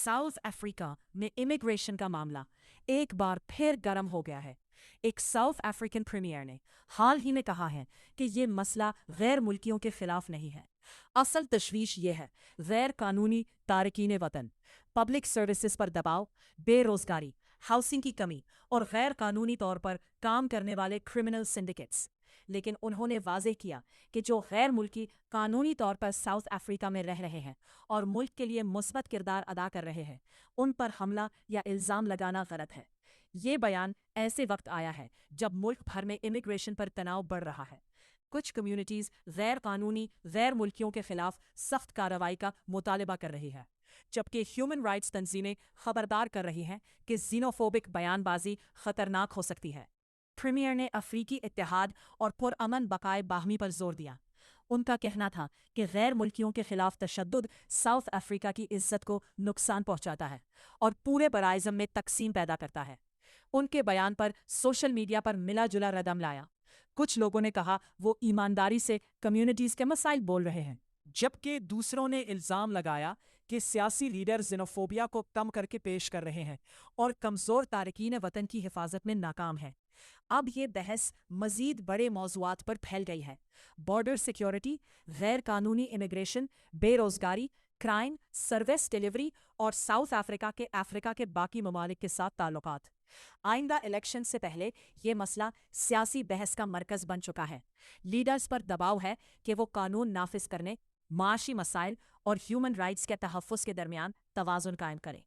South Africa में immigration का मामला एक बार फिर गर्म हो गया है। एक साउथ अफ्रीकन प्रीमियर ने हाल ही में कहा है कि ये मसला गैर मुल्कियों के खिलाफ नहीं है। असल तशवीश ये है गैर कानूनी तारकीन वतन, पब्लिक सर्विसेज पर दबाव, बेरोजगारी, हाउसिंग की कमी और गैर कानूनी तौर पर काम करने वाले क्रिमिनल सिंडिकेट्स। लेकिन उन्होंने वाज़ेह किया कि जो गैर मुल्की कानूनी तौर पर साउथ अफ्रीका में रह रहे हैं और मुल्क के लिए मुस्बत किरदार अदा कर रहे हैं, उन पर हमला या इल्ज़ाम लगाना गलत है। ये बयान ऐसे वक्त आया है जब मुल्क भर में इमिग्रेशन पर तनाव बढ़ रहा है। कुछ कम्युनिटीज़ गैर कानूनी गैर मुल्कियों के खिलाफ सख्त कार्रवाई का मुतालबा कर रही है, जबकि ह्यूमन राइट्स तंजीमें खबरदार कर रही हैं कि जीनोफोबिक बयानबाजी खतरनाक हो सकती है। प्रीमियर ने अफ्रीकी इत्तेहाद और पुरअमन बकाए बाहमी पर जोर दिया। उनका कहना था कि गैर मुल्कियों के खिलाफ तशद्दुद साउथ अफ्रीका की इज्जत को नुकसान पहुंचाता है और पूरे बराइज़म में तकसीम पैदा करता है। उनके बयान पर सोशल मीडिया पर मिला जुला रदम लाया। कुछ लोगों ने कहा वो ईमानदारी से कम्युनिटीज़ के मसाइल बोल रहे हैं, जबकि दूसरों ने इल्ज़ाम लगाया कि सियासी लीडर ज़ेनोफोबिया को कम करके पेश कर रहे हैं और कमज़ोर तारकीन वतन की हिफाजत में नाकाम हैं। अब ये बहस मज़ीद बड़े मौज़ूआत पर फैल गई है। बॉर्डर सिक्योरिटी, गैर कानूनी इमिग्रेशन, बेरोज़गारी, क्राइम, सर्विस डिलीवरी और साउथ अफ्रीका के बाकी ममालिक के साथ ताल्लुकात। आइंदा इलेक्शन से पहले ये मसला सियासी बहस का मरकज़ बन चुका है। लीडर्स पर दबाव है कि वो कानून नाफिज करने, माशी मसाइल और ह्यूमन राइट्स के तहफ़्फ़ुज़ के दरमियान तवाज़ुन कायम करें।